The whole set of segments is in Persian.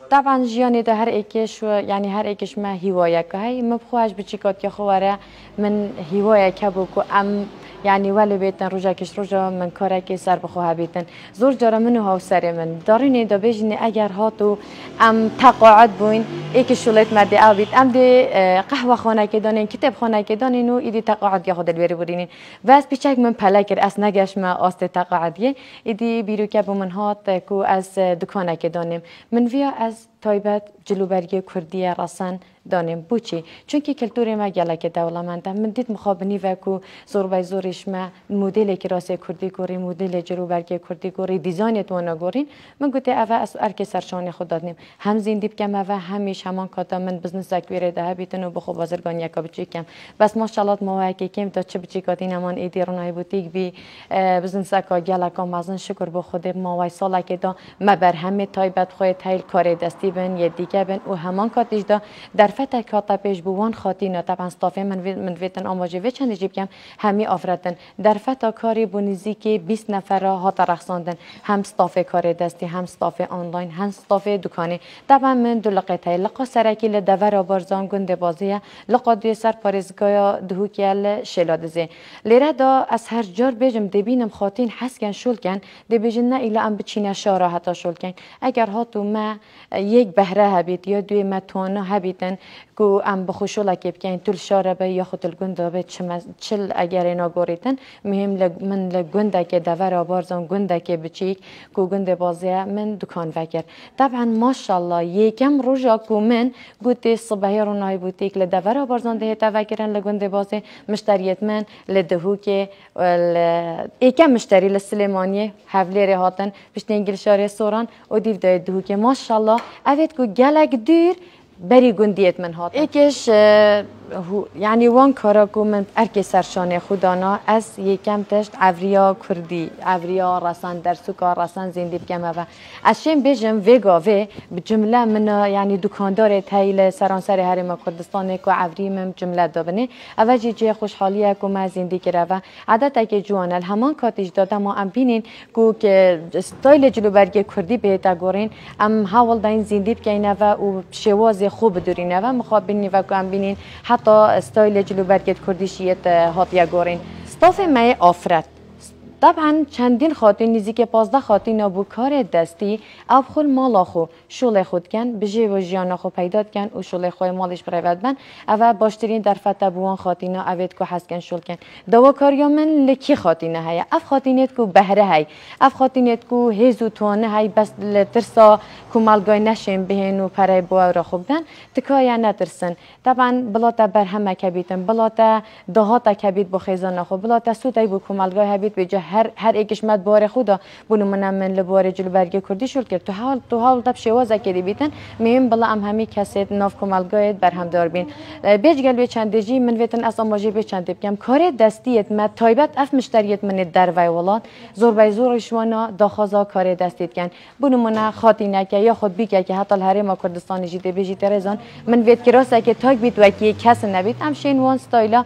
طبعا جیانی ده هر ایکش و یعنی هر ایکش ما هوايه که هی مبخواش بچیکات یا خواره من هوايه که بکو ام يعني ولی بیتن روزا کش روزا من کاری که سر بخواه بیتن زور جرا منو ها سر من دارین دا بیشنی اگر هاتو ام تقاعد بوین ایک شلت مردی آبید ام دی قهوه خانه که دانین کتاب خانه که دانین و ایدی تقاعد یا خود البری برینین بس بیچک من پلاکر از نگاش ما آست تقاعدیه ایدی بیرو که بمن هات کو از دکانه که دانیم من ویا از تایبت جلوبرگی کردی راسن دانیم بوچی چون که کلتور ما گله دولمنده من دید مخابنی و کو زور بای زورش ما مدل که راسه کردی کوری مدل جلوبرگی کردی کوری دیزاین تو نگورین من گوته اول از ارک سرشان خود دادیم هم زیندیب کم و همیش همان کاتا من بزنس اکویره ده بیتن و بخو بازرگان یکا بچی کم بس ماشاءالله مواقعی کم تا چه بچی کاتین امان ایدی رونای بوتیک بی بزنس اکا گله کام مازن شکر به خود ما وای سالا که دا ما بر همه تایبت خوی تایل کار دستی بن یه دیگه بن و همان کاتیش دا در فتح کاتا پیش بوان خاطینا طبعا استافه من ویتن آماجه و چند جیب کم همی آفرتن در فتح کاری بونیزی که 20 نفر ها ترخصاندن هم استافه کار دستی هم استافه آنلاین هم استافه دکانی طبعا من دو لقطه لقا سرکی لدور بارزان گنده بازیه لقا دوی سر پارزگاه دهوکیل شلادزه لیره دا از هر جار بیجم دبینم خاطین حسکن شلکن دبیجن نه ایلا ام بچینه شارا حتی شلکن اگر هاتو ما یک بهره هبید یا دوی متونه هبیدن کو ام بخوشولا که بکن طول شاره به یا خود الگنده به چل اگر اینا گوریتن مهم من لگنده که دور بارزان گنده که بچیک کو گنده بازیه من دکان وکر طبعا ماشاءالله یکم روزا کو من گوته صبحی رو نای بوتیک لدور بارزان ده تا وکرن لگنده بازی مشتریت من لدهو که یکم مشتری لسلیمانیه حوله هاتن بشت انگل شاره سوران و دیو دهو که ماشاءالله اوید کو گلک دیر بری گندیت من هات ایکش یعنی وان کارا کو من ارک سرشانه خودانا از یکم تشت عوریا کردی عوریا رسان در سوکا رسان زندگی کم و از شیم بیجم وگا و بجمله من یعنی دکاندار تایل سرانسر هرم کردستان کو عوری من جمله دابنه اوجی جه خوشحالیه کو ما زندگی کرده و عادت که جوانل همان کاتیج داده ما ام بینین کو که استایل جلوبرگی کردی به تا گورین ام حاول داین زندگی کینه و شواز خوب دورینه و مخابنی و کو ام بینین حتی استایل جلوبرگی کردیشیت هاتیا گورین استاف ما آفرد طبعا چندین خاطین نزدیک 15 خاطین ابو کار دستی اب خل مال خو شغل خود کن بجی و جیان خو پیدا کن و شغل خو مالش برود بن او باشترین در فتح بوان خاطینا اوید کو حس کن شغل کن دوا کاریا من لکی خاطینه های اف خاطینت کو بهره های اف خاطینت کو هزو توانه های بس ترسا کو مالگای نشیم بهن و پره بو را خوبن تکایا نترسن طبعا بلاتا برهم کبیتن بلاتا دهات کبیت بو خزانه خو بلاتا سودای بو کو مالگای هبیت به هر ایکش مد بار خدا بونو من لبار جلوبرگی کردی شد کرد تو حال دب شوازه کردی بیتن مهم بلا ام همی کسید ناف کمالگاید برهم دار بین بیج گل به چندجی من ویتن اصلا ماجی به چند بگم کار دستیت مد تایبت اف مشتریت من در وی ولات زور بای زورش وانا داخازا کار دستیت کن بونو من خاطینه که یا خود بیگه که حتی الهرم کردستان جیده بیجی ترزان من ویت کراسه که تاگ بیت و کی کس نبید ام شین وان استایلا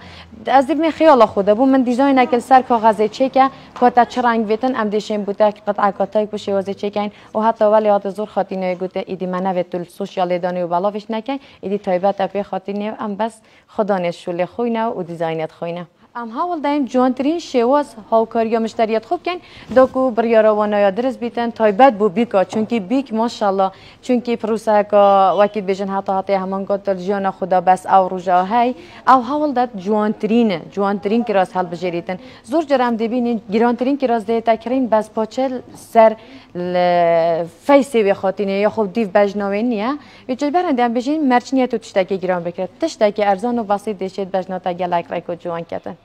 از دل خیال خدا بو من دیزاین اکل سر کاغذ چکه کاتا چه رنگ ویتن ام دیشیم بوده که قطعه کاتای بشه واسه چکین و حتی ولی آت زور خاطینه گوته ایدی منو تول سوشال دانی و بلاوش نکن ایدی تایبت اپی خاطینه ام بس خدا نشول خوینه و دیزاینت خوینه ام حاول دایم جوانترین شواز هاوکاریا مشتریات خوب کن داکو بریارا و نیا درس بیتن تایبت بو بیکا چونکی بیک ماشاءالله چونکی پروسه کا وقتی بیشن حتی همان قدر جانا خدا بس او رجا های او حاول داد جوانترین کراس حال بجریتن زور جرام دبینین گرانترین کراس ده تکرین بس پاچل سر فیسی و خاطینه یا خوب دیو بجناوینیه ویچل برنده ام بیشین مرچنیت و تشتکی گران بکرد تشتکی ارزان و بسیط دشید بجناتا گلک رایکو جوان کردن